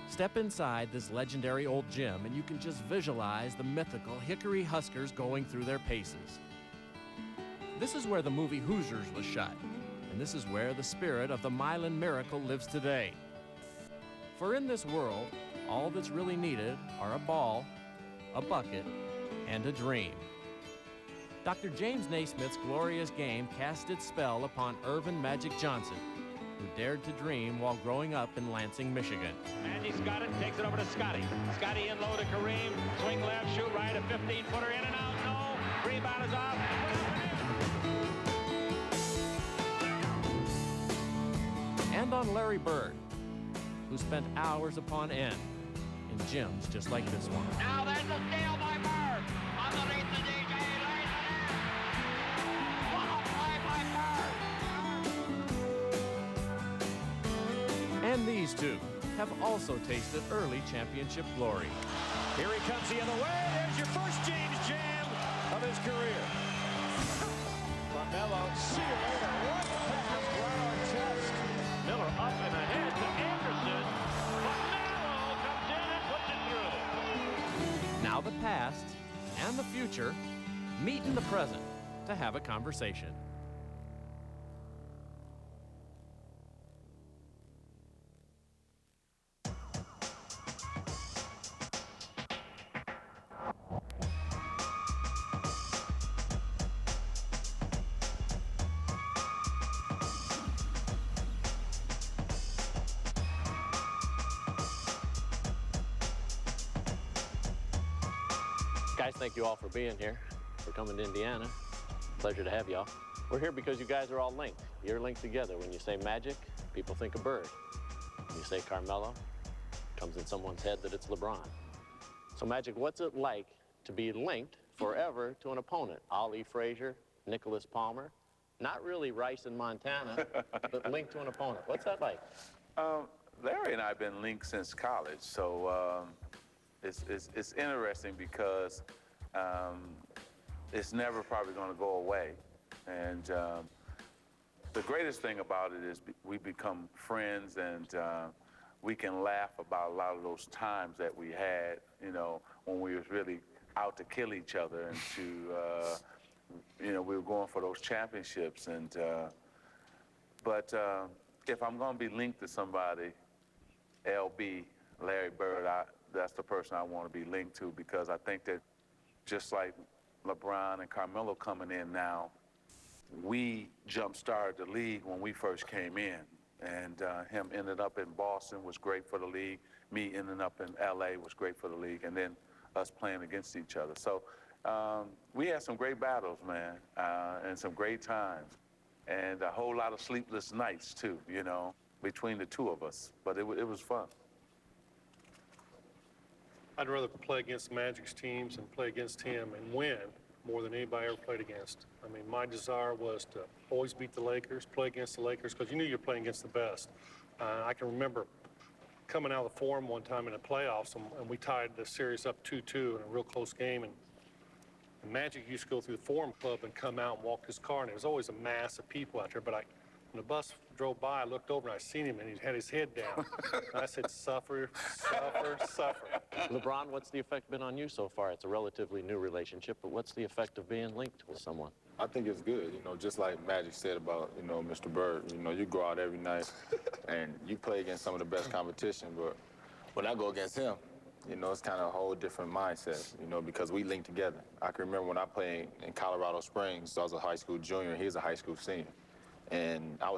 Step inside this legendary old gym and you can just visualize the mythical Hickory Huskers going through their paces. This is where the movie Hoosiers was shot, and this is where the spirit of the Milan Miracle lives today. For in this world, all that's really needed are a ball, a bucket, and a dream. Dr. James Naismith's glorious game cast its spell upon Irvin Magic Johnson, who dared to dream while growing up in Lansing, Michigan. And he's got it, takes it over to Scotty. Scotty in low to Kareem, swing left, shoot right, a 15-footer in and out, no, rebound is off, and on Larry Bird, who spent hours upon end in gyms just like this one. Now there's a steal by Bird, underneath the DJ, lays it in. What a play by Bird. And these two have also tasted early championship glory. Here he comes the other way. There's your first James Jam of his career. Carmelo, see you later. What pass, right on chest. Miller up and ahead to Anderson. Carmelo comes in and puts it through. Now the past and the future meet in the present to have a conversation. Guys, thank you all for being here, for coming to Indiana. Pleasure to have y'all. We're here because you guys are all linked. You're linked together. When you say Magic, people think of Bird. When you say Carmelo, it comes in someone's head that it's LeBron. So Magic, what's it like to be linked forever to an opponent? Ali Frazier, Nicholas Palmer, not really Rice in Montana, but linked to an opponent. What's that like? Larry and I have been linked since college, so it's interesting because it's never probably going to go away. And the greatest thing about it is we become friends, and we can laugh about a lot of those times that we had, you know, when we was really out to kill each other and to, you know, we were going for those championships. And but if I'm going to be linked to somebody, LB, Larry Bird, that's the person I want to be linked to, because I think that just like LeBron and Carmelo coming in now, we jump-started the league when we first came in. And him ended up in Boston was great for the league. Me ending up in LA was great for the league. And then us playing against each other. So we had some great battles, man, and some great times. And a whole lot of sleepless nights, too, you know, between the two of us. But it was fun. I'd rather play against Magic's teams and play against him and win more than anybody ever played against. I mean, my desire was to always beat the Lakers, play against the Lakers, because you knew you were playing against the best. I can remember coming out of the Forum one time in the playoffs, and we tied the series up 2-2 in a real close game, and Magic used to go through the Forum Club and come out and walk his car, and there was always a mass of people out there, but when the bus drove by, I looked over and I seen him, and he had his head down. And I said, suffer, suffer, suffer. LeBron, what's the effect been on you so far? It's a relatively new relationship, but what's the effect of being linked with someone? I think it's good, you know, just like Magic said about, you know, Mr. Bird. You know, you go out every night and you play against some of the best competition, but when I go against him, you know, it's kind of a whole different mindset, you know, because we link together. I can remember when I played in Colorado Springs, I was a high school junior, and he was a high school senior. And I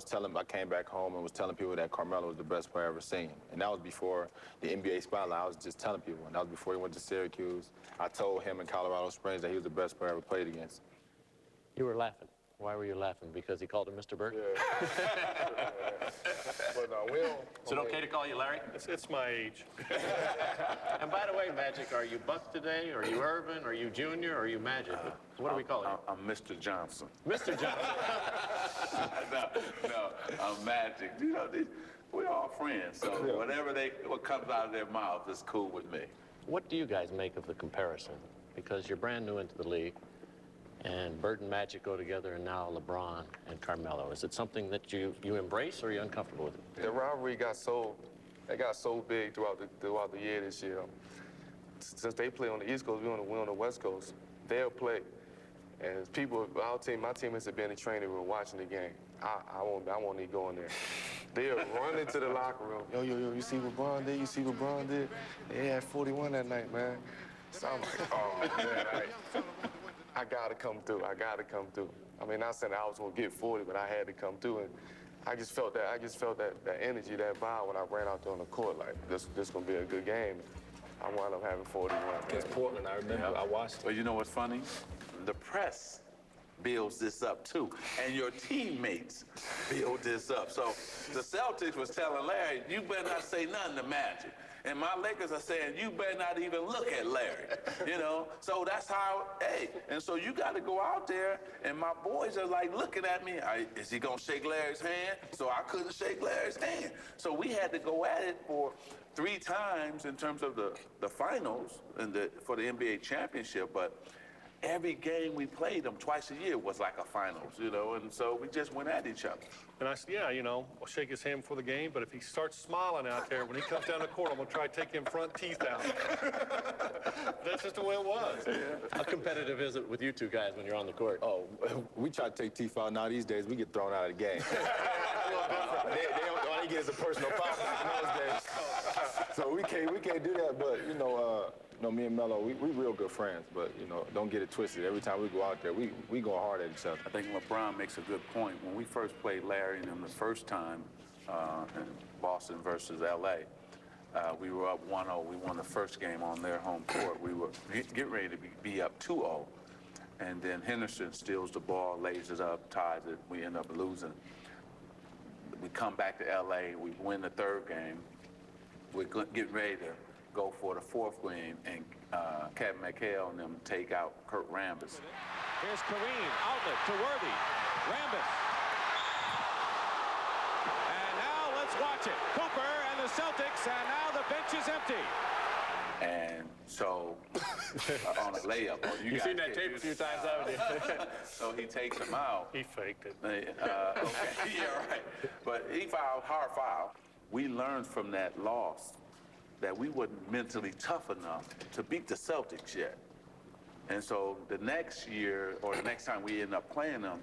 came back home and was telling people that Carmelo was the best player I ever seen. And that was before the NBA spotlight. I was just telling people, and that was before he went to Syracuse. I told him in Colorado Springs that he was the best player I ever played against. You were laughing. Why were you laughing? Because he called him Mr. Bird? Yeah. But Is it okay to call you Larry? It's my age. And by the way, Magic, are you Buck today? Are you Irvin? Are you Junior? Or are you Magic? What do we call you? I'm Mr. Johnson. Mr. Johnson. No, I'm Magic. You know, we're all friends, so what comes out of their mouth is cool with me. What do you guys make of the comparison? Because you're brand new into the league, and Bird and Magic go together, and now LeBron and Carmelo. Is it something that you embrace, or are you uncomfortable with it? The rivalry got so They got so big throughout the year this year. Since they play on the East Coast, we're on the West Coast. They'll play. And people, my teammates have been in the training room watching the game. I won't need going there. They'll run into the locker room. Yo, you see what LeBron did? You see what LeBron did? They had 41 that night, man. So I'm like, oh, man, I gotta come through. I gotta come through. I mean, not saying I was gonna get 40, but I had to come through. And I just felt that energy, that vibe when I ran out there on the court. Like, this gonna be a good game. I wound up having 41. Against Portland, I remember. I watched it. But you know what's funny? The press builds this up too, and your teammates build this up. So the Celtics was telling Larry, you better not say nothing to Magic. And my Lakers are saying, you better not even look at Larry, you know? So that's how, hey, and so you got to go out there, and my boys are like looking at me, is he gonna shake Larry's hand? So I couldn't shake Larry's hand. So we had to go at it for 3 times in terms of the finals and for the NBA championship, but every game we played them twice a year was like a finals, you know, and so we just went at each other. And I said, yeah, you know, I'll shake his hand before the game, but if he starts smiling out there, when he comes down the court, I'm going to try to take him front teeth out. That's just the way it was. Yeah. How competitive is it with you two guys when you're on the court? Oh, we try to take teeth out. Now these days, we get thrown out of the game. All they get is a personal foul in those days. So we can't do that, but, you know, me and Melo, we real good friends, but, you know, don't get it twisted. Every time we go out there, we go hard at each other. I think LeBron makes a good point. When we first played Larry and him the first time in Boston versus L.A., we were up 1-0. We won the first game on their home court. We were getting ready to be up 2-0. And then Henderson steals the ball, lays it up, ties it. We end up losing. We come back to L.A. We win the third game. We're getting ready to go for the fourth game, and Kevin McHale and them take out Kurt Rambis. Here's Kareem, outlet to Worthy. Rambis. And now let's watch it. Cooper and the Celtics, and now the bench is empty. And so, on a layup. You've seen that tape a few times, haven't you? So he takes him out. He faked it. Okay, yeah, right. But he fouled, hard foul. We learned from that loss that we weren't mentally tough enough to beat the Celtics yet. And so the next year, or the next time we ended up playing them,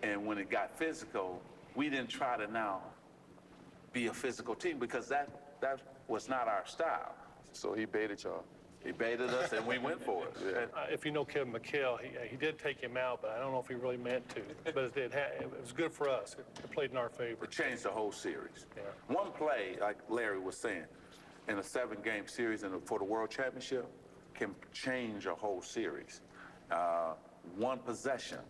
and when it got physical, we didn't try to now be a physical team because that was not our style. So he baited y'all. He baited us and we went for it. Yeah. If you know Kevin McHale, he did take him out, but I don't know if he really meant to. But it was good for us. It played in our favor. It changed the whole series. Yeah. One play, like Larry was saying, in a 7-game series for the World Championship can change a whole series. One possession,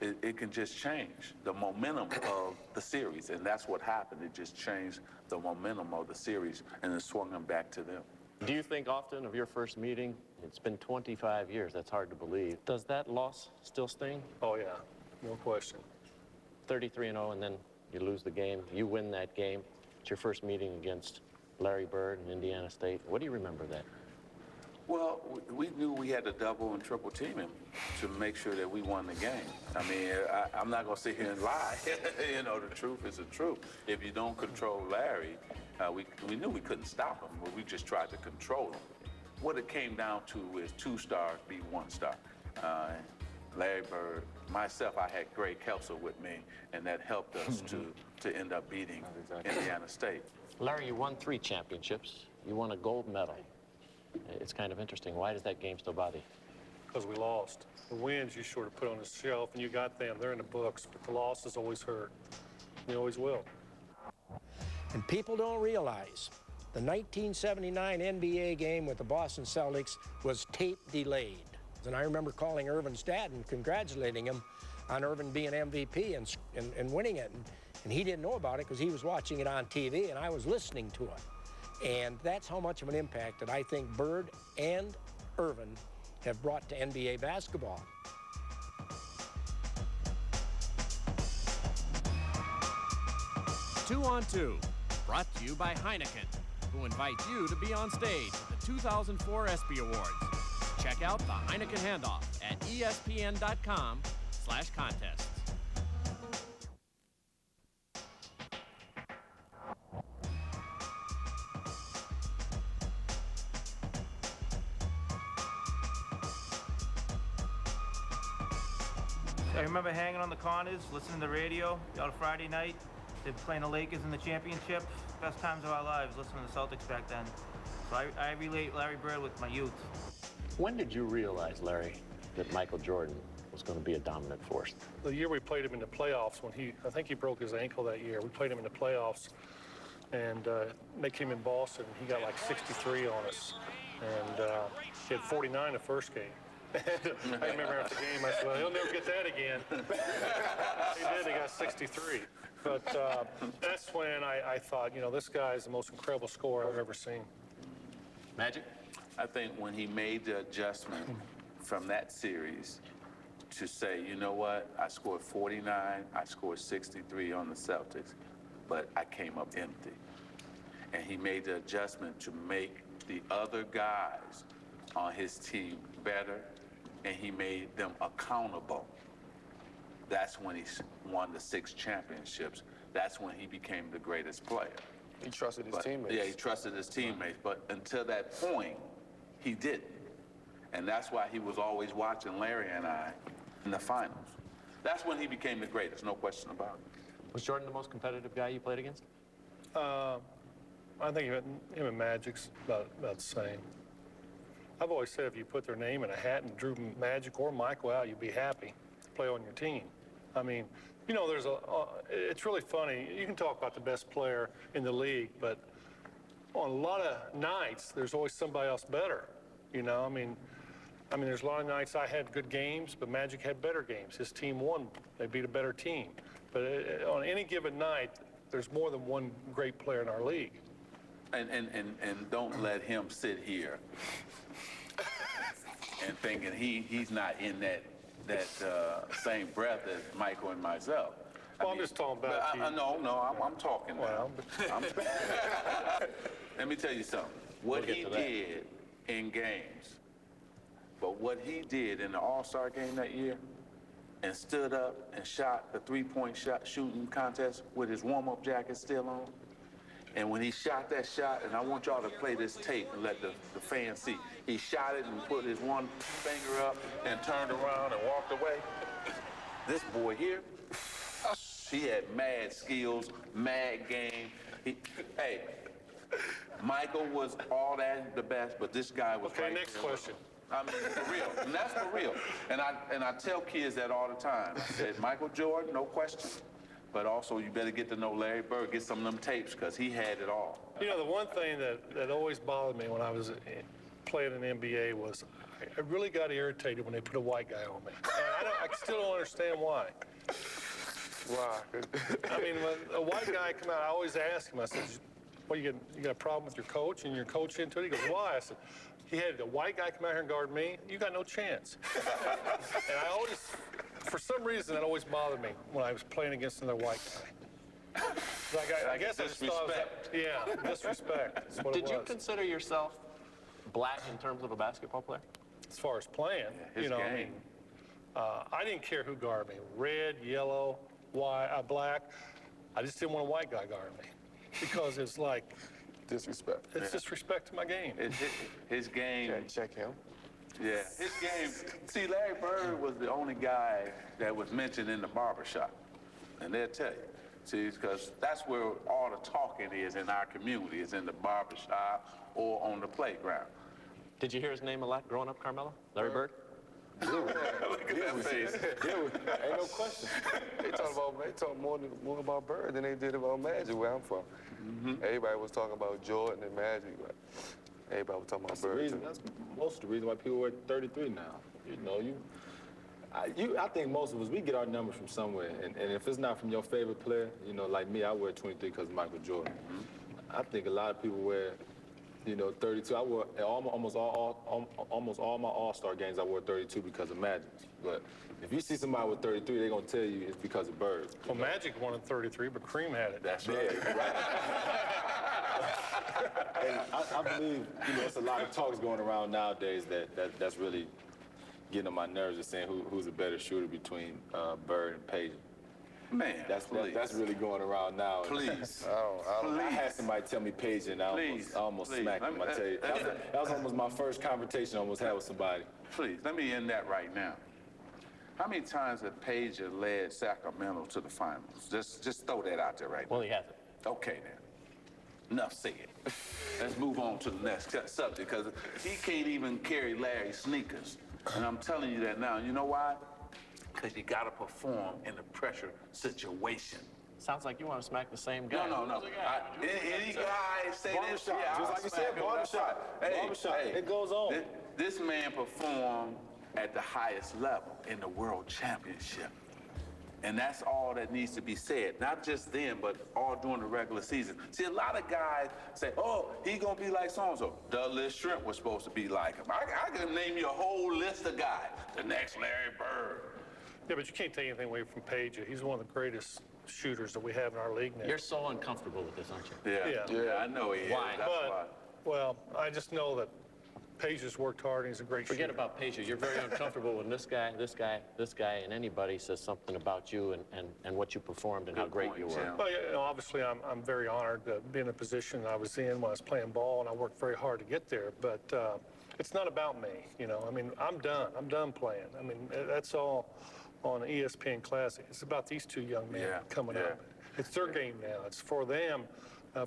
it can just change the momentum of the series, and that's what happened. It just changed the momentum of the series, and it swung them back to them. Do you think often of your first meeting? It's been 25 years. That's hard to believe. Does that loss still sting? Oh, yeah, no question. 33-0, and then you lose the game. You win that game. It's your first meeting against Larry Bird and Indiana State. What do you remember that? Well, we knew we had to double and triple team him to make sure that we won the game. I mean, I'm not going to sit here and lie. You know, the truth is the truth. If you don't control Larry, we knew we couldn't stop him, but we just tried to control him. What it came down to is 2 stars beat 1 star. Larry Bird, myself, I had Greg Kelso with me, and that helped us to end up beating Indiana State. Larry, you won 3 championships. You won a gold medal. It's kind of interesting. Why does that game still bother you? Because we lost. The wins you sort of put on the shelf, and you got them. They're in the books, but the losses always hurt. You always will. And people don't realize the 1979 NBA game with the Boston Celtics was tape delayed. And I remember calling Irvin's dad and congratulating him on Irvin being MVP and winning it. And he didn't know about it because he was watching it on TV, and I was listening to it. And that's how much of an impact that I think Bird and Irvin have brought to NBA basketball. Two on Two, brought to you by Heineken, who invites you to be on stage at the 2004 ESPY Awards. Check out the Heineken Handoff at espn.com/contests. I remember hanging on the corners, listening to the radio on a Friday night. They're playing the Lakers in the championship. Best times of our lives, listening to the Celtics back then. So I relate Larry Bird with my youth. When did you realize, Larry, that Michael Jordan was going to be a dominant force? The year we played him in the playoffs, I think he broke his ankle that year. We played him in the playoffs, and they came in Boston. He got like 63 on us, and he had 49 the first game. I remember after the game, I said, well, he'll never get that again. He did, he got 63. But that's when I thought, you know, this guy is the most incredible scorer I've ever seen. Magic? I think when he made the adjustment from that series to say, you know what, I scored 49, I scored 63 on the Celtics, but I came up empty. And he made the adjustment to make the other guys on his team better, and he made them accountable. That's when he won the 6 championships. That's when he became the greatest player. He trusted his teammates. Yeah, he trusted his teammates, but until that point, he didn't. And that's why he was always watching Larry and I in the finals. That's when he became the greatest, no question about it. Was Jordan the most competitive guy you played against? I think him and Magic's about the same. I've always said if you put their name in a hat and drew Magic or Michael out, you'd be happy to play on your team. I mean, you know, it's really funny. You can talk about the best player in the league, but on a lot of nights, there's always somebody else better. You know, I mean, there's a lot of nights I had good games, but Magic had better games. His team won. They beat a better team. But on any given night, there's more than one great player in our league. And don't let him sit here and thinking he's not in that same breath as Michael and myself. Well, I'm just talking about you. I'm talking now. Let me tell you something. What he did in games, but what he did in the All-Star game that year, and stood up and shot the three-point shooting contest with his warm-up jacket still on. And when he shot that shot, and I want y'all to play this tape and let the fans see, he shot it and put his one finger up and turned around and walked away. This boy here, he had mad skills, mad game. Hey, Michael was all that, the best, but this guy was Okay, next question. I mean, for real, and that's for real. And I tell kids that all the time. I said, Michael Jordan, no question. But also, you better get to know Larry Bird, get some of them tapes, because he had it all. You know, the one thing that always bothered me when I was playing in the NBA was I really got irritated when they put a white guy on me. And I still don't understand why. Why? I mean, when a white guy come out, I always ask him, I said, well, you got a problem with your coach and your coach into it? He goes, why? I said, he had a white guy come out here and guard me. You got no chance. And I always, for some reason, that always bothered me when I was playing against another white guy. I guess I just thought, disrespect. That's what it was. Did you consider yourself black in terms of a basketball player? As far as playing, his game. I mean, I didn't care who guarded me, red, yellow, white, black. I just didn't want a white guy guarding me because it's like disrespect. It's disrespect to my game. His game. Can't check him. Yeah, his game. See, Larry Bird was the only guy that was mentioned in the barbershop, and they'll tell you. See, because that's where all the talking is in our community, is in the barbershop or on the playground. Did you hear his name a lot growing up, Carmelo? Larry Bird? Look at that face. Ain't no question. They talk more about Bird than they did about Magic where I'm from. Mm-hmm. Everybody was talking about Jordan and Magic, but everybody was talking about Bird. That's most of the reason why people wear 33 now. You know, I think most of us, we get our numbers from somewhere, and if it's not from your favorite player, you know, like me, I wear 23 because of Michael Jordan. Mm-hmm. I think a lot of people wear, 32. I wore almost all my All-Star games. I wore 32 because of Magic. But if you see somebody with 33, they're gonna tell you it's because of Bird. Well, Magic won in 33, but Kareem had it. That's right. And I believe it's a lot of talks going around nowadays that's really getting on my nerves, just saying who's a better shooter between Bird and Page. Man, that's really going around now. Please. I had somebody tell me Page, and I almost smacked him. I tell you, that was almost my first confrontation I almost had with somebody. Please, let me end that right now. How many times have Pager led Sacramento to the finals? Just throw that out there right now. Well, he hasn't. Okay, then. Enough said. Let's move on to the next subject, because he can't even carry Larry's sneakers. And I'm telling you that now. You know why? Because you got to perform in a pressure situation. Sounds like you want to smack the same guy. No. Any guy say this, yeah, just like you said, barbershop. Hey, it goes on. This man performed at the highest level in the World Championship. And that's all that needs to be said. Not just then, but all during the regular season. See, a lot of guys say, oh, he gonna be like so-and-so. Dudley Shrimp was supposed to be like him. I can name you a whole list of guys. The next Larry Bird. Yeah, but you can't take anything away from Pager. He's one of the greatest shooters that we have in our league now. You're so uncomfortable with this, aren't you? Yeah, I know he is. Why? That's why. Well, I just know that Pager's worked hard and he's a great Forget shooter. about Pager. You're very uncomfortable when this guy, and anybody says something about you and what you performed and how great you were. Well, you know, obviously, I'm very honored to be in the position I was in when I was playing ball, and I worked very hard to get there. But it's not about me, you know. I mean, I'm done. I'm done playing. I mean, that's all on ESPN Classic. It's about these two young men coming up. It's their game now. It's for them.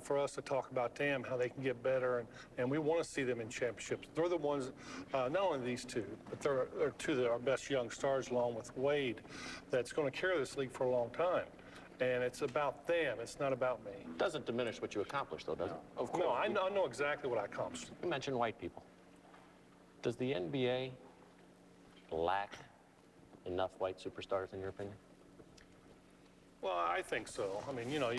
For us to talk about them, how they can get better, and we want to see them in championships. They're the ones, not only these two, but they're two of our best young stars, along with Wade, that's going to carry this league for a long time. And it's about them. It's not about me. Doesn't diminish what you accomplished, though, does it? Of course. No, I know exactly what I accomplished. You mentioned white people. Does the NBA lack enough white superstars, in your opinion? Well, I think so. I mean, you know,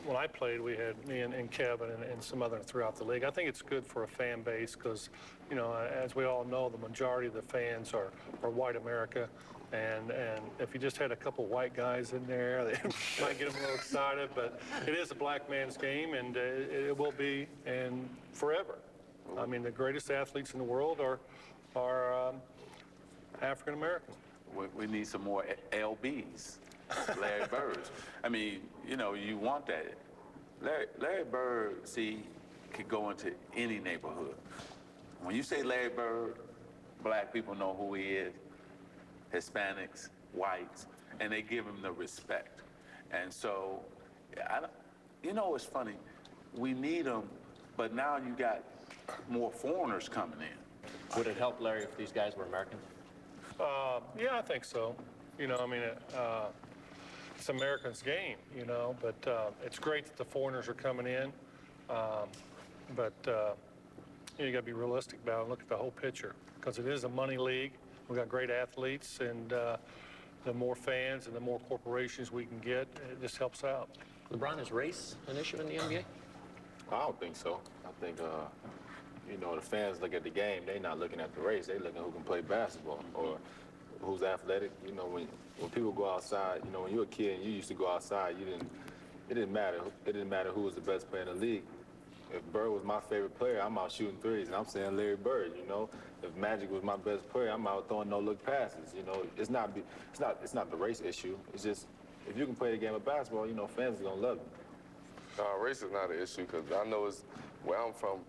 when I played, we had me and Kevin and some other throughout the league. I think it's good for a fan base because, you know, as we all know, the majority of the fans are white America. And if you just had a couple white guys in there, they might get them a little excited. But it is a black man's game, and it will be and forever. I mean, the greatest athletes in the world are African American. We need some more LBs. Larry Birds. I mean, you know, you want that. Larry Bird, see, could go into any neighborhood. When you say Larry Bird, black people know who he is, Hispanics, whites, and they give him the respect. And so, you know what's funny? We need them, but now you got more foreigners coming in. Would it help, Larry, if these guys were American? Yeah, I think so. You know, I mean, it's Americans' game, you know, but it's great that the foreigners are coming in. But you got to be realistic about it and look at the whole picture because it is a money league. We've got great athletes, and the more fans and the more corporations we can get, it just helps out. LeBron, is race an issue in the NBA? I don't think so. I think, you know, the fans look at the game. They're not looking at the race. They're looking at who can play basketball or who's athletic. You know, when people go outside, you know, when you were a kid and you used to go outside, it didn't matter. It didn't matter who was the best player in the league. If Bird was my favorite player, I'm out shooting threes, and I'm saying Larry Bird, you know. If Magic was my best player, I'm out throwing no-look passes, you know. It's not the race issue. It's just, if you can play the game of basketball, you know, fans are going to love you. Race is not an issue because I know it's where I'm from.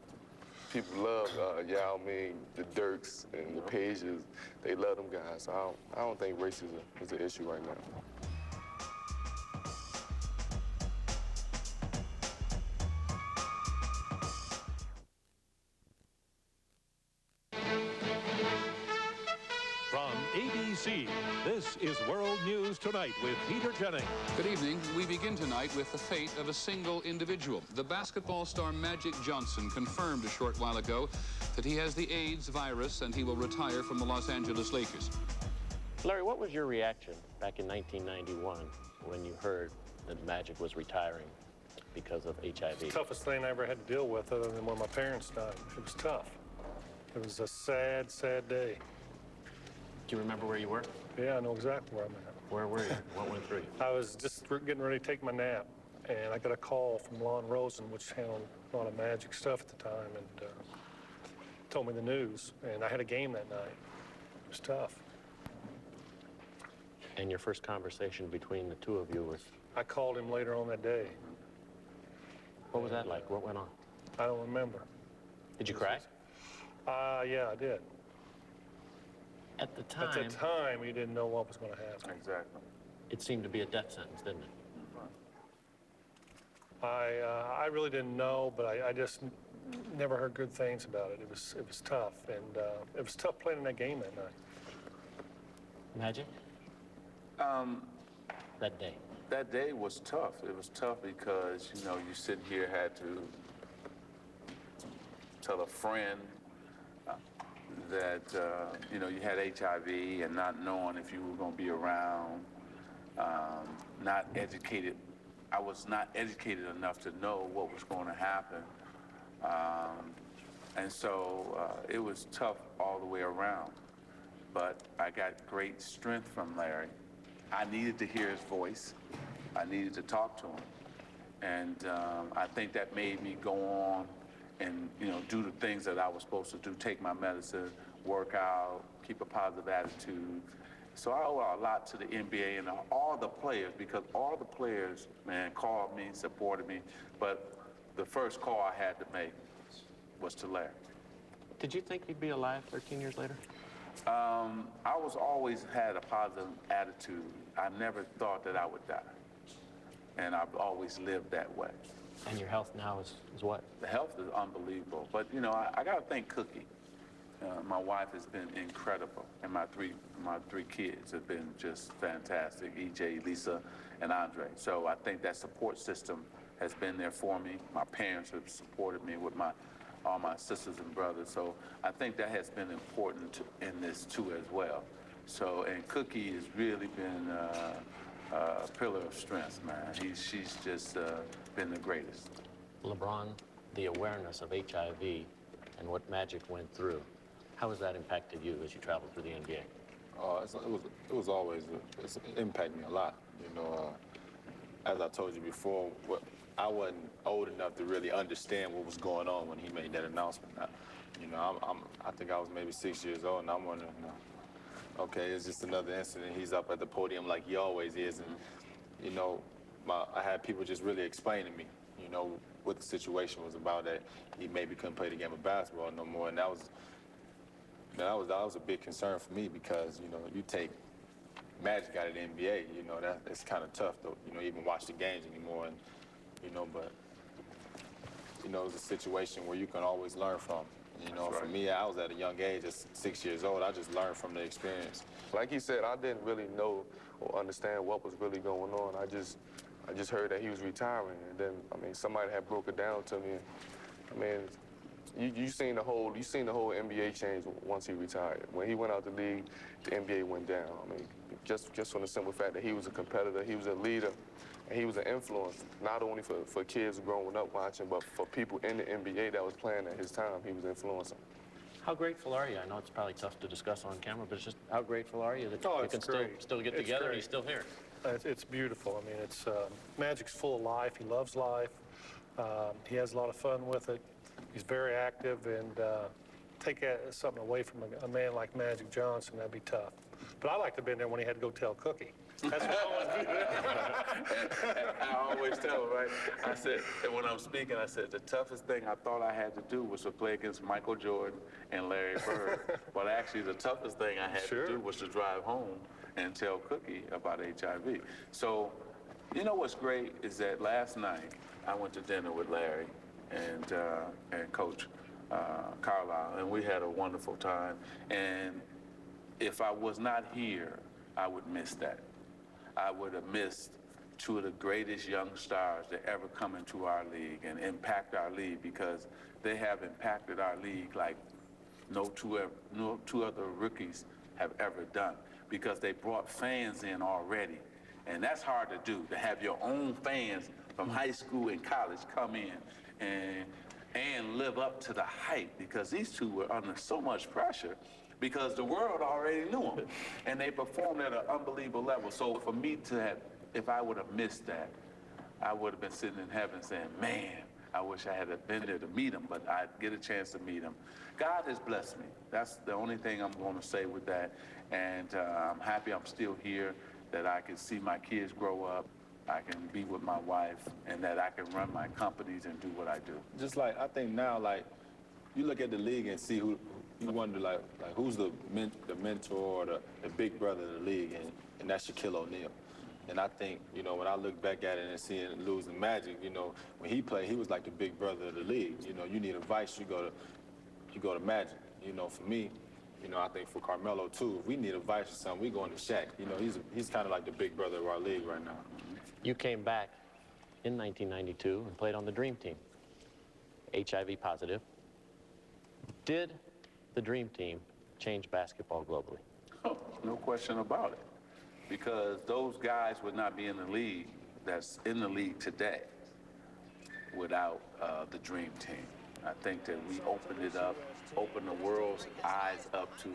People love Yao Ming, the Dirks, and the Pages. They love them guys. So I don't think race is an issue right now. From ABC, this is World News Tonight with Peter Jennings. Good evening. We begin tonight with the fate of a single individual. The basketball star Magic Johnson confirmed a short while ago that he has the AIDS virus and he will retire from the Los Angeles Lakers. Larry, what was your reaction back in 1991 when you heard that Magic was retiring because of HIV? It's the toughest thing I ever had to deal with other than when my parents died. It was tough. It was a sad, sad day. Do you remember where you were? Yeah, I know exactly where I'm at. Where were you? What went through you? I was just getting ready to take my nap, and I got a call from Lon Rosen, which handled a lot of Magic stuff at the time, and told me the news. And I had a game that night. It was tough. And your first conversation between the two of you was? I called him later on that day. What was that like? What went on? I don't remember. Did you cry? Yeah, I did. At the At the time, time, you didn't know what was going to happen. Exactly. it seemed to be a death sentence, didn't it? I really didn't know, but I just never heard good things about it. It was tough, and it was tough playing in that game that night. Magic? That day. That day was tough. It was tough because, you know, you sit here, had to tell a friend that, you know, you had HIV and not knowing if you were going to be around, not educated. I was not educated enough to know what was going to happen. And so it was tough all the way around. But I got great strength from Larry. I needed to hear his voice. I needed to talk to him. And I think that made me go on and, you know, do the things that I was supposed to do, take my medicine, work out, keep a positive attitude. So I owe a lot to the NBA and all the players, because all the players, man, called me, supported me. But the first call I had to make was to Larry. Did you think you'd be alive 13 years later? I was always had a positive attitude. I never thought that I would die. And I've always lived that way. And your health now is what? The health is unbelievable. But, you know, I got to thank Cookie. My wife has been incredible, and my three kids have been just fantastic, EJ, Lisa, and Andre. So I think that support system has been there for me. My parents have supported me with all my sisters and brothers. So I think that has been important in this too as well. So, and Cookie has really been a pillar of strength, man. She's just been the greatest. LeBron, the awareness of HIV and what Magic went through, how has that impacted you as you traveled through the NBA? It was always, it's impacted me a lot. You know, as I told you before, I wasn't old enough to really understand what was going on when he made that announcement. I think I was maybe 6 years old, and I'm wondering, okay, it's just another incident. He's up at the podium like he always is, and you know, I had people just really explain to me, you know, what the situation was about, that he maybe couldn't play the game of basketball no more, and that was a big concern for me, because, you know, you take Magic out of the NBA, you know, it's kind of tough to, you know, even watch the games anymore, and, you know, but, you know, it's a situation where you can always learn from. You know, for me, I was at a young age, just 6 years old. I just learned from the experience. Like he said, I didn't really know or understand what was really going on. I just heard that he was retiring, and then, I mean, somebody had broke it down to me. I mean, you seen the whole NBA change once he retired. When he went out the league, the NBA went down. I mean, just from the simple fact that he was a competitor, he was a leader, and he was an influence, not only for kids growing up watching, but for people in the NBA that was playing at his time, he was influencing. How grateful are you? I know it's probably tough to discuss on camera, but it's just how grateful are you that you can still get together and he's still here? It's beautiful. I mean, Magic's full of life. He loves life. He has a lot of fun with it. He's very active, and take something away from a man like Magic Johnson, that'd be tough. But I like to have been there when he had to go tell Cookie. That's what I always tell him, right? I said, and when I'm speaking, I said, the toughest thing I thought I had to do was to play against Michael Jordan and Larry Bird. But actually, the toughest thing I had to do was to drive home and tell Cookie about HIV. So, you know what's great is that last night, I went to dinner with Larry and Coach Carlisle, and we had a wonderful time. And if I was not here, I would miss that. I would have missed two of the greatest young stars that ever come into our league and impact our league, because they have impacted our league like no two other rookies have ever done, because they brought fans in already. And that's hard to do, to have your own fans from high school and college come in and live up to the hype, because these two were under so much pressure, because the world already knew them, and they performed at an unbelievable level. So for me to have, if I would have missed that, I would have been sitting in heaven saying, man, I wish I had been there to meet him, but I get a chance to meet him. God has blessed me. That's the only thing I'm going to say with that. And I'm happy I'm still here, that I can see my kids grow up, I can be with my wife, and that I can run my companies and do what I do. Just like, I think now, like, you look at the league and see You wonder, like who's the mentor or the big brother of the league, and that's Shaquille O'Neal. And I think, you know, when I look back at it and seeing losing Magic, you know, when he played, he was like the big brother of the league. You know, you need advice, you go to Magic. You know, for me, you know, I think for Carmelo too, if we need advice or something, we going to Shaq. You know, he's kind of like the big brother of our league right now. You came back in 1992 and played on the Dream Team. HIV positive. Did the Dream Team change basketball globally? Oh, no question about it. Because those guys would not be in the league that's in the league today without the Dream Team. I think that we opened it up, opened the world's eyes up to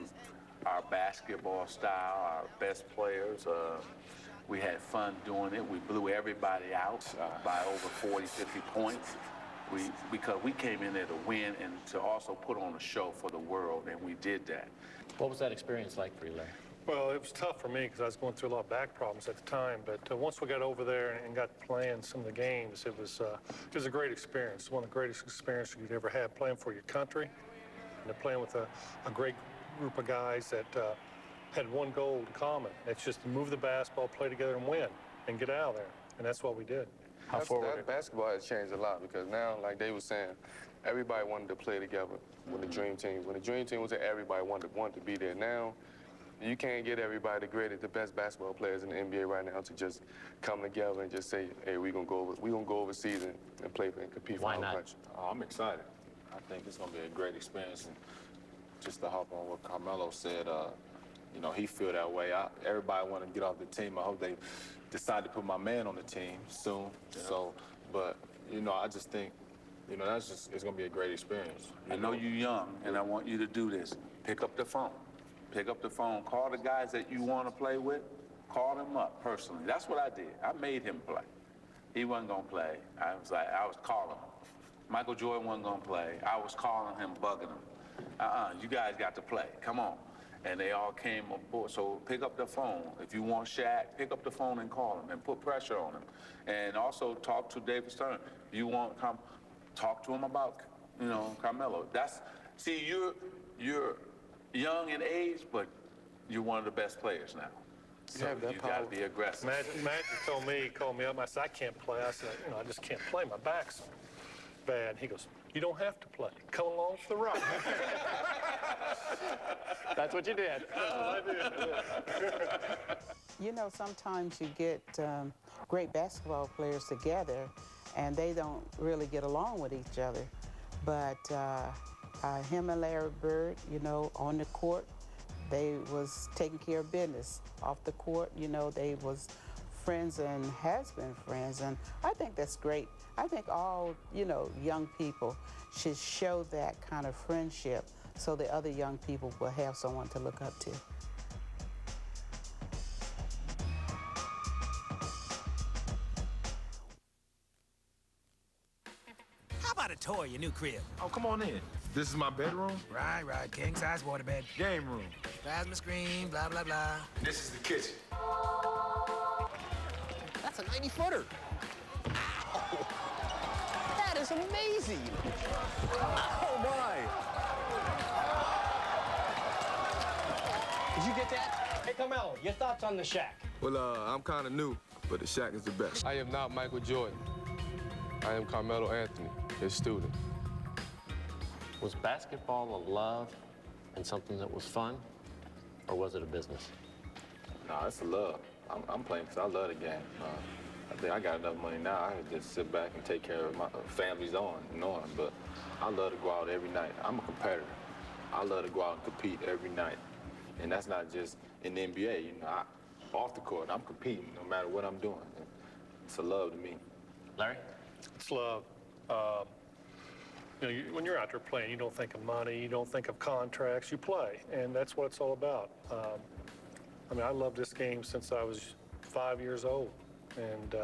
our basketball style, our best players. We had fun doing it. We blew everybody out by over 40, 50 points. Because we came in there to win and to also put on a show for the world, and we did that. What was that experience like for you, Larry? Well, it was tough for me because I was going through a lot of back problems at the time. But once we got over there and got playing some of the games, it was a great experience. One of the greatest experiences you'd ever had playing for your country, and to playing with a great group of guys that had one goal in common. It's just to move the basketball, play together, and win, and get out of there. And that's what we did. That basketball has changed a lot because now, like Dave was saying, everybody wanted to play together with the Dream Team. When the Dream Team was there, everybody wanted to be there. Now, you can't get everybody the best basketball players in the NBA right now to just come together and just say, hey, we're gonna go overseas and play and compete for our country. Oh, I'm excited. I think it's gonna be a great experience. And just to hop on what Carmelo said, you know, he feel that way. Everybody want to get off the team. I hope they decide to put my man on the team soon. Yeah. So, but you know, I just think, you know, it's gonna be a great experience. I know you're young, and I want you to do this. Pick up the phone. Pick up the phone. Call the guys that you want to play with. Call them up personally. That's what I did. I made him play. He wasn't gonna play. I was calling him. Michael Jordan wasn't gonna play. I was calling him, bugging him. You guys got to play. Come on. And they all came aboard. So pick up the phone. If you want Shaq, pick up the phone and call him and put pressure on him. And also talk to David Stern. If you want to come, talk to him about, you know, Carmelo. See, you're young in age, but you're one of the best players now. So you got to be aggressive. Magic told me, he called me up, and I said, I can't play. I said, you know, I just can't play. My back's bad. He goes, you don't have to play. Come along for the ride. That's what you did. I did. You know, sometimes you get great basketball players together, and they don't really get along with each other. But him and Larry Bird, you know, on the court, they was taking care of business. Off the court, you know, they was friends and has been friends, and I think that's great. I think all, you know, young people should show that kind of friendship so the other young people will have someone to look up to. How about a tour of your new crib? Oh, come on in. This is my bedroom? Right. King-size waterbed. Game room. Plasma screen, blah, blah, blah. This is the kitchen. That's a 90-footer. Ow! That is amazing. Oh, my. Did you get that? Hey, Carmelo, your thoughts on the Shack? Well, I'm kind of new, but the Shack is the best. I am not Michael Jordan. I am Carmelo Anthony, his student. Was basketball a love and something that was fun, or was it a business? No, it's a love. I'm playing because I love the game. I think I got enough money now. I can just sit back and take care of my family's on, but I love to go out every night. I'm a competitor. I love to go out and compete every night. And that's not just in the NBA, you know, off the court, I'm competing no matter what I'm doing. It's a love to me. Larry? It's love. You know, when you're out there playing, you don't think of money, you don't think of contracts, you play, and that's what it's all about. I mean, I love this game since I was 5 years old, and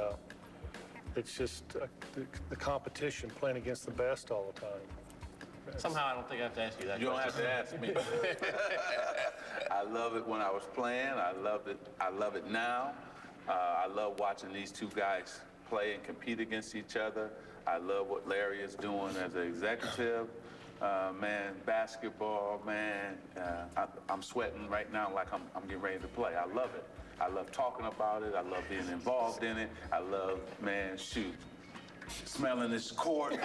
it's just the competition, playing against the best all the time. Somehow I don't think I have to ask you that. You don't have to ask me. I love it when I was playing. I love it now. I love watching these two guys play and compete against each other. I love what Larry is doing as an executive. Man, basketball, man, I'm sweating right now like I'm getting ready to play. I love it. I love talking about it. I love being involved in it. I love, man, shoot, smelling this court.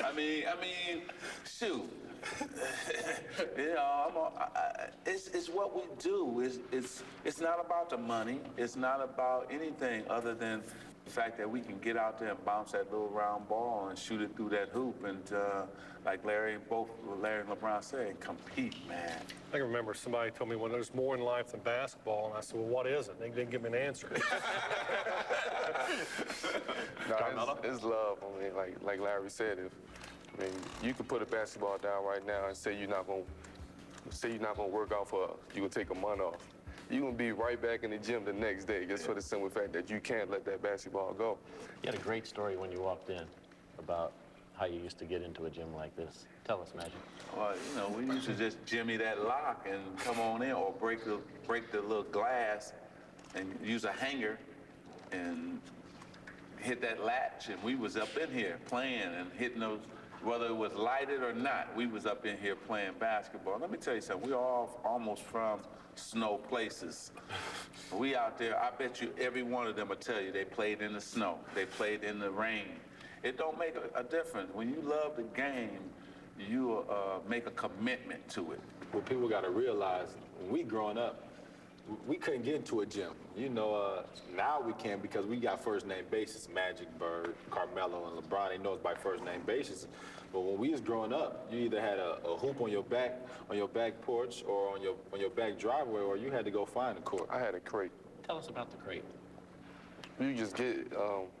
I mean, shoot. You know, it's what we do. It's not about the money. It's not about anything other than the fact that we can get out there and bounce that little round ball and shoot it through that hoop and, like Larry and LeBron said, compete, man. I can remember somebody told me, well, there's more in life than basketball, and I said, well, what is it? They didn't give me an answer. No, it's love. I mean, like Larry said, you could put a basketball down right now and say you're not gonna work out you gonna take a month off. You're gonna be right back in the gym the next day just for the simple fact that you can't let that basketball go. You had a great story when you walked in about how you used to get into a gym like this. Tell us, Magic. Well, you know, we used to just jimmy that lock and come on in, or break the little glass and use a hanger and hit that latch, and we was up in here playing and hitting those, whether it was lighted or not, we was up in here playing basketball. Let me tell you something, we all almost from snow places. We out there, I bet you every one of them will tell you they played in the snow, they played in the rain. It don't make a difference. When you love the game, you make a commitment to it. What people got to realize, when we growing up, we couldn't get into a gym. You know, now we can because we got first name basis. Magic, Bird, Carmelo, and LeBron, they know us by first name basis. But when we was growing up, you either had a hoop on your back porch, or on your back driveway, or you had to go find a court. I had a crate. Tell us about the crate. You just get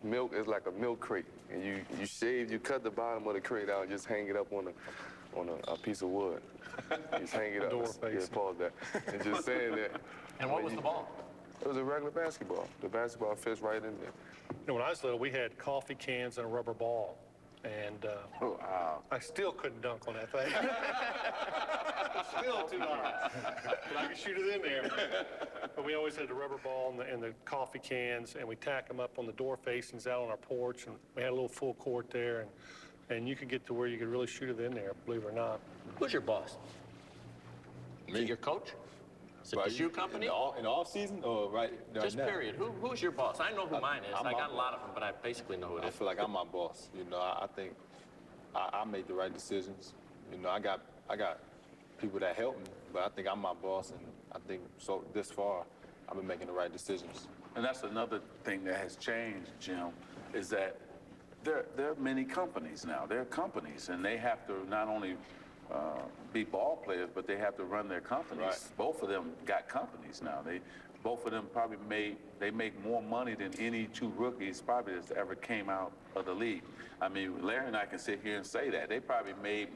milk. It's like a milk crate, and you cut the bottom of the crate out and just hang it up on a piece of wood. Just hang it up. Yeah, pause that. And just saying that. And what was the ball? It was a regular basketball. The basketball fits right in there. You know, when I was little, we had coffee cans and a rubber ball. And I still couldn't dunk on that thing. Still too high. But I could shoot it in there. But we always had the rubber ball and the coffee cans, and we tack them up on the door facings out on our porch. And we had a little full court there. And you could get to where you could really shoot it in there, believe it or not. Who's your boss? Me. Your coach? Is it the shoe company? In the off season or right Just now? period. Who's your boss? I know who mine is. I got a lot of them, but I basically know who it is. I feel like I'm my boss. You know, I think I made the right decisions. You know, I got people that help me, but I think I'm my boss, and I think so this far I've been making the right decisions. And that's another thing that has changed, Jim, is that there are many companies now. There are companies, and they have to not only be ball players, but they have to run their companies. Right. Both of them got companies now. Both of them probably make more money than any two rookies probably that's ever came out of the league. I mean, Larry and I can sit here and say that. They probably made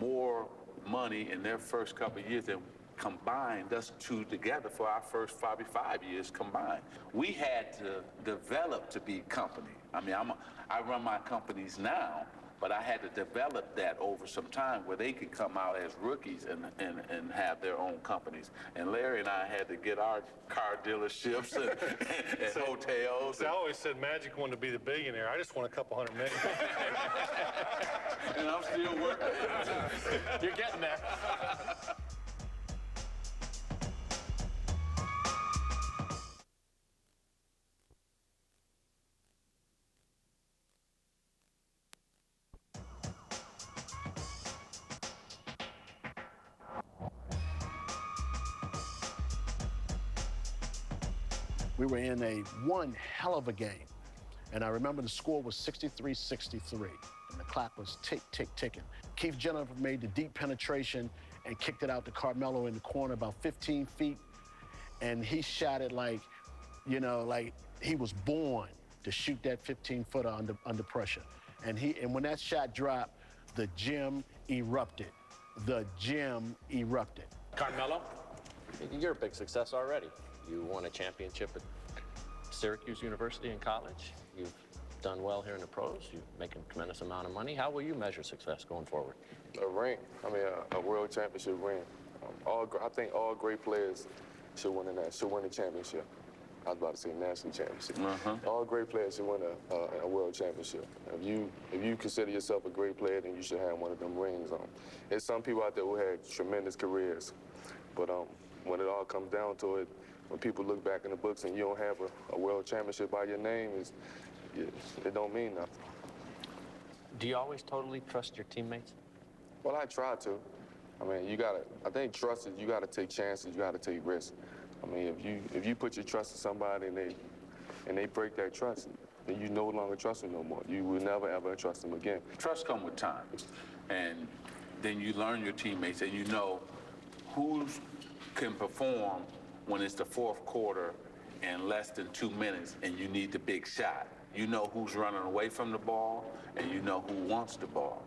more money in their first couple of years than combined, us two together, for our first probably 5 years combined. We had to develop to be company. I mean, I run my companies now, but I had to develop that over some time where they could come out as rookies and have their own companies. And Larry and I had to get our car dealerships and hotels. I always said Magic wanted to be the billionaire. I just want a couple $100 million. And I'm still working. You're getting there. We were in one hell of a game. And I remember the score was 63-63. And the clock was tick, tick, ticking. Keith Jennifer made the deep penetration and kicked it out to Carmelo in the corner about 15 feet. And he shot it like, you know, like he was born to shoot that 15-footer under pressure. And when that shot dropped, the gym erupted. The gym erupted. Carmelo, you're a big success already. You won a championship at Syracuse University in college. You've done well here in the pros. You're making a tremendous amount of money. How will you measure success going forward? A ring. I mean, a world championship ring. I think all great players should win the championship. I was about to say national championship. All great players should win a world championship. If you consider yourself a great player, then you should have one of them rings on. There's some people out there who had tremendous careers, but when it all comes down to it, when people look back in the books and you don't have a world championship by your name, it don't mean nothing. Do you always totally trust your teammates? Well, I try to. I mean, I think trust is you gotta take chances, you gotta take risks. I mean, if you put your trust in somebody and they break that trust, then you no longer trust them no more. You will never ever trust them again. Trust comes with time, and then you learn your teammates and you know who can perform when it's the fourth quarter in less than 2 minutes and you need the big shot. You know who's running away from the ball and you know who wants the ball.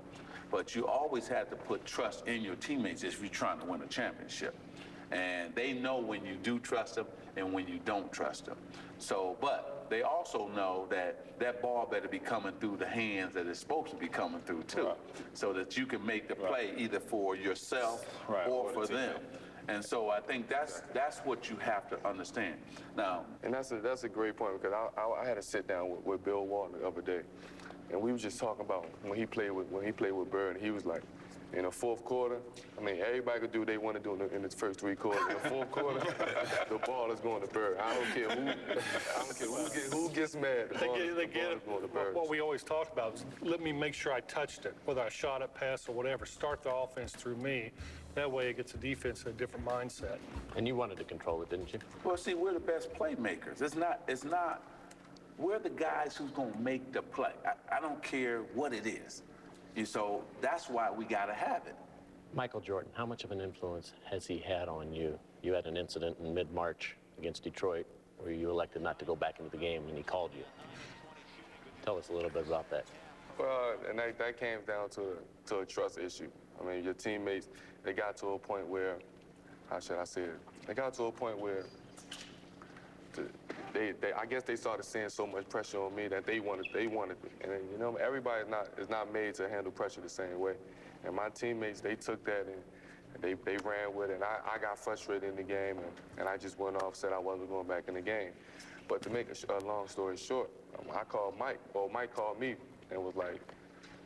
But you always have to put trust in your teammates if you're trying to win a championship. And they know when you do trust them and when you don't trust them. So, but they also know that that ball better be coming through the hands that it's supposed to be coming through too, so that you can make the play either for yourself or for them. And so I think that's what you have to understand. Now, and that's a great point, because I had to sit down with Bill Walton the other day, and we were just talking about when he played with Bird, and he was like, in the fourth quarter, I mean, everybody could do what they want to do in the first 3 quarters. In the fourth quarter, the ball is going to Bird. I don't care who gets mad. The ball is going to Bird. What we always talk about is let me make sure I touched it, whether I shot it, passed, or whatever. Start the offense through me. That way it gets the defense in a different mindset. And you wanted to control it, didn't you? Well, see, we're the best playmakers. It's not, we're the guys who's going to make the play. I don't care what it is. So that's why we got to have it. Michael Jordan, how much of an influence has he had on you? You had an incident in mid-March against Detroit where you elected not to go back into the game and he called you. Tell us a little bit about that. Well, and that came down to a trust issue. I mean, your teammates, they got to a point where, how should I say it? They got to a point where I guess they started seeing so much pressure on me that they wanted it. And you know, everybody is not made to handle pressure the same way. And my teammates, they took that and they ran with it. And I got frustrated in the game, and I just went off, said I wasn't going back in the game. But to make a long story short, I called Mike. Well, Mike called me and was like,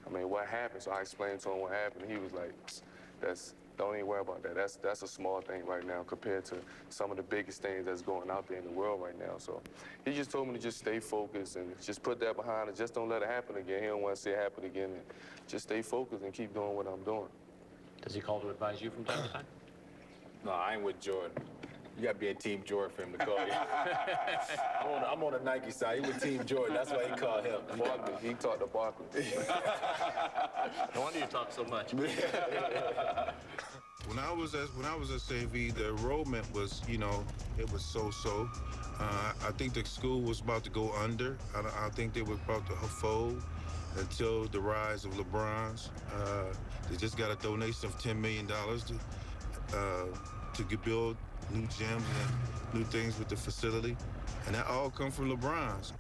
I mean, what happened? So I explained to him what happened. He was like, don't even worry about that. That's a small thing right now compared to some of the biggest things that's going out there in the world right now. So he just told me to just stay focused and just put that behind it. Just don't let it happen again. He don't want to see it happen again. And just stay focused and keep doing what I'm doing. Does he call to advise you from time to time? No, I ain't with Jordan. You got to be a Team Jordan for him to call you. I'm on the Nike side. He with Team Jordan. That's why he called him. Barkley. He talked to Barkley. No wonder you talk so much. When I was at St. V, the enrollment was, it was so-so. I think the school was about to go under. I think they were about to fold until the rise of LeBron's. They just got a donation of $10 million to build new gyms and new things with the facility. And that all come from LeBron's.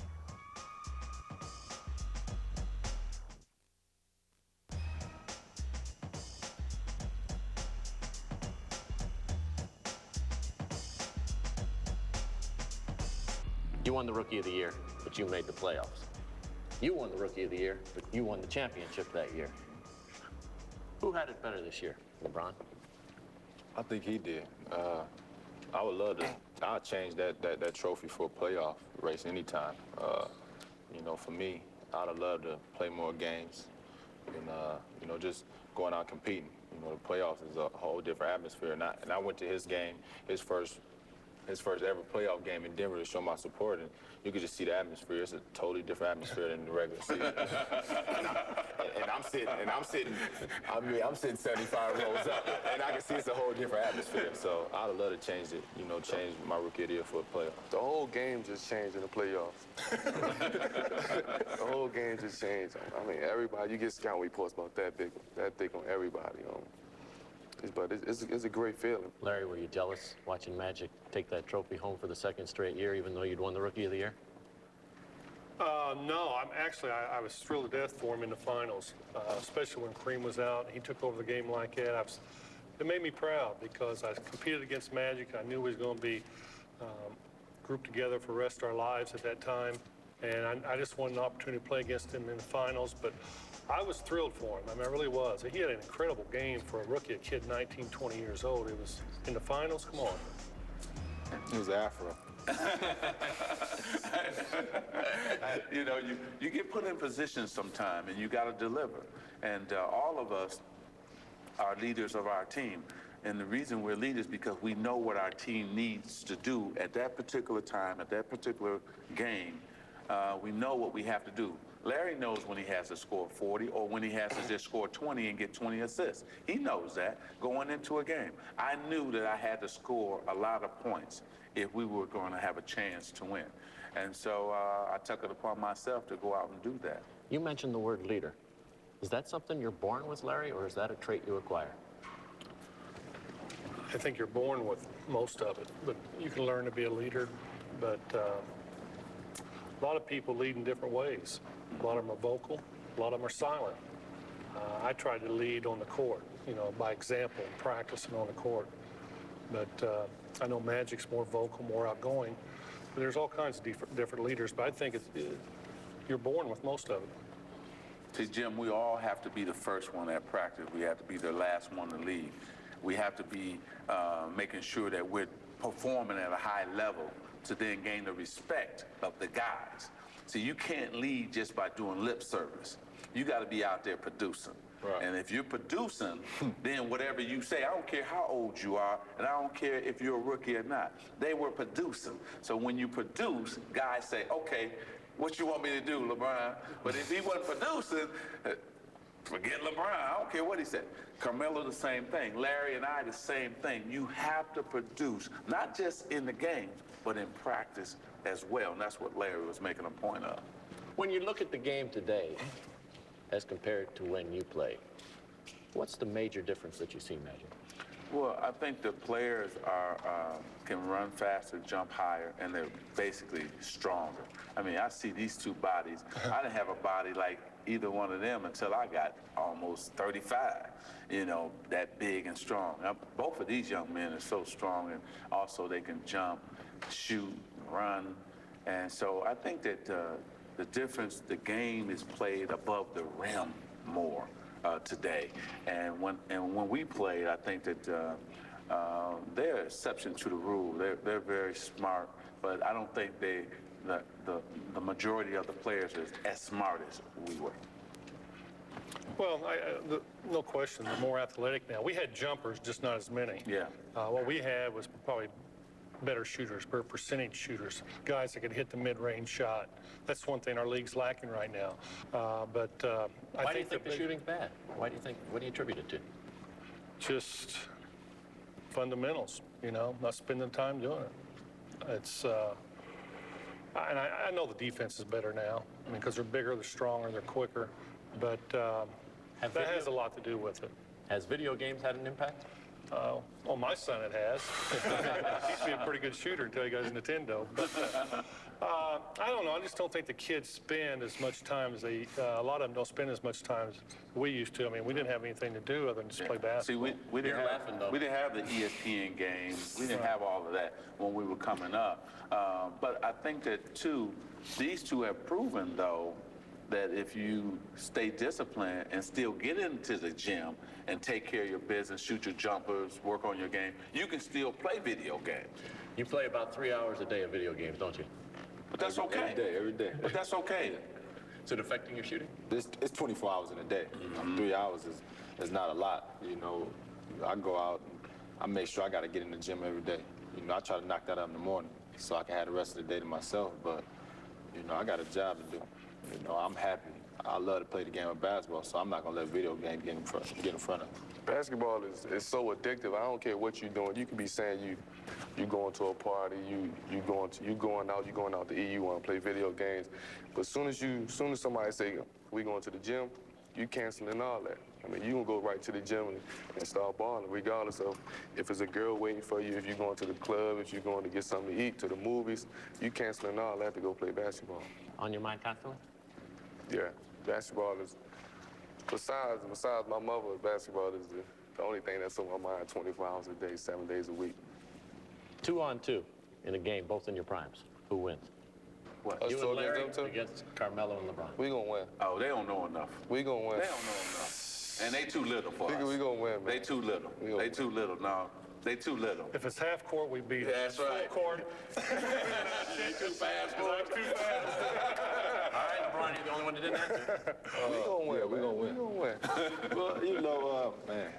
You won the Rookie of the Year, but you made the playoffs. You won the Rookie of the Year, but you won the championship that year. Who had it better this year, LeBron? I think he did. I would love to. I'd change that trophy for a playoff race anytime. For me, I'd have loved to play more games and, just going out competing. The playoffs is a whole different atmosphere. And I went to his game, his first ever playoff game in Denver to show my support, and you could just see the atmosphere. It's a totally different atmosphere than the regular season. I'm sitting 75 rows up, and I can see it's a whole different atmosphere. So I'd love to change it, change my Rookie of the Year for a playoff. The whole game just changed in the playoffs. The whole game just changed. I mean, everybody, you get scout reports about that thick on everybody. But it's a great feeling. Larry, were you jealous watching Magic take that trophy home for the second straight year, even though you'd won the Rookie of the Year? No, I was thrilled to death for him in the finals, especially when Kareem was out. He took over the game like that. It made me proud because I competed against Magic. I knew he was going to be grouped together for the rest of our lives at that time. And I just wanted an opportunity to play against him in the finals, but I was thrilled for him. I mean, I really was. He had an incredible game for a rookie, a kid 19, 20 years old. It was in the finals, come on. He was Afro. You know, you get put in positions sometime and you got to deliver. And all of us are leaders of our team. And the reason we're leaders is because we know what our team needs to do at that particular time, at that particular game. We know what we have to do. Larry knows when he has to score 40 or when he has to just score 20 and get 20 assists. He knows that going into a game. I knew that I had to score a lot of points if we were going to have a chance to win. And so I took it upon myself to go out and do that. You mentioned the word leader. Is that something you're born with, Larry, or is that a trait you acquire? I think you're born with most of it, but you can learn to be a leader. But a lot of people lead in different ways. A lot of them are vocal, a lot of them are silent. I try to lead on the court, you know, by example, practicing on the court. But I know Magic's more vocal, more outgoing. But there's all kinds of different leaders, but I think you're born with most of it. See, Jim, we all have to be the first one at practice. We have to be the last one to leave. We have to be making sure that we're performing at a high level to then gain the respect of the guys. See, you can't lead just by doing lip service. You got to be out there producing. Right. And if you're producing, then whatever you say, I don't care how old you are, and I don't care if you're a rookie or not. They were producing. So when you produce, guys say, okay, what you want me to do, LeBron? But if he wasn't producing, forget LeBron. I don't care what he said. Carmelo, the same thing. Larry and I, the same thing. You have to produce, not just in the games, but in practice as well. And that's what Larry was making a point of. When you look at the game today, as compared to when you played, what's the major difference that you see, Magic? Well, I think the players can run faster, jump higher, and they're basically stronger. I mean, I see these two bodies. I didn't have a body like either one of them until I got almost 35, you know, that big and strong. Now, both of these young men are so strong, and also they can jump, shoot, run. And so I think that the difference, the game is played above the rim more today. And when we played, I think that they're an exception to the rule. They're very smart, but I don't think the majority of the players is as smart as we were. Well, no question, they're more athletic now. We had jumpers, just not as many. Yeah. What we had was probably better shooters, better percentage shooters, guys that could hit the mid-range shot. That's one thing our league's lacking right now. Why do you think the shooting's bad? What do you attribute it to? Just fundamentals, you know, not spending time doing it. It's, and I know the defense is better now, I mean, because they're bigger, they're stronger, they're quicker, but that has a lot to do with it. Has video games had an impact? Well, my son, it has. He used to be a pretty good shooter until he got his Nintendo. But I don't know. I just don't think the kids spend as much time as a lot of them don't spend as much time as we used to. I mean, we didn't have anything to do other than just play basketball. See, we didn't have the ESPN games. We didn't have all of that when we were coming up. But I think that, too, these two have proven, though, that if you stay disciplined and still get into the gym and take care of your business, shoot your jumpers, work on your game, you can still play video games. You play about 3 hours a day of video games, don't you? But that's okay. Every day. But that's okay. Is it affecting your shooting? It's 24 hours in a day. 3 hours is not a lot. You know, I go out and I make sure I got to get in the gym every day. You know, I try to knock that out in the morning so I can have the rest of the day to myself. But, you know, I got a job to do. You know, I'm happy. I love to play the game of basketball, so I'm not going to let video game get in front of me. Basketball is so addictive. I don't care what you're doing. You could be saying you going to a party, you going out to eat, you want to play video games. But as soon as somebody say we going to the gym, you canceling all that. I mean, you can go right to the gym and start balling, regardless of if it's a girl waiting for you, if you're going to the club, if you're going to get something to eat, to the movies, you canceling all that to go play basketball. On your mind constantly? Yeah, basketball is, besides my mother, basketball is the only thing that's on my mind 24 hours a day, 7 days a week. 2-on-2. in a game, both in your primes. Who wins? What? Us You two and Larry against them two? against Carmelo and LeBron. We gonna win. Oh, they don't know enough. We gonna win. They don't know enough. And they too little for us. We gonna win, man. They too little. They too little. No, they too little. If it's half court, we beat it. That's right. Full court. They too fast, boy. I'm too fast. All right, LeBron, you're the only one that didn't answer. We gonna win. we gonna win. We gonna win. Well, you know, man,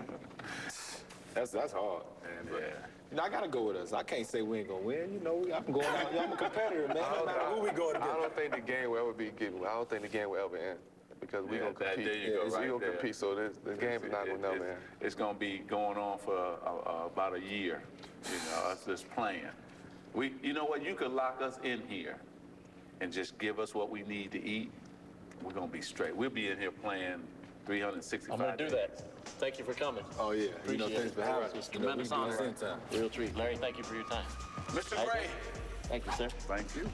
that's hard, man. But, you know, I gotta go with us. I can't say we ain't gonna win. You know, I'm going out. I'm a competitor, man. No matter who we go against. I don't think the game will ever be given. I don't think the game will ever end because we gonna compete. There you go, right we gonna there. compete. So the game is not gonna never end. It's gonna be going on for about a year. You know, us just playing. You know what? You could lock us in here and just give us what we need to eat. We're gonna be straight. We'll be in here playing 365 I'm going to do days. that. Thank you for coming. Oh, yeah. You know, Appreciate thanks it. for having us. It's a You know, we tremendous do this honor. anytime. Real treat. Larry, thank you for your time. Mr. Gray. Thank you, sir. Thank you.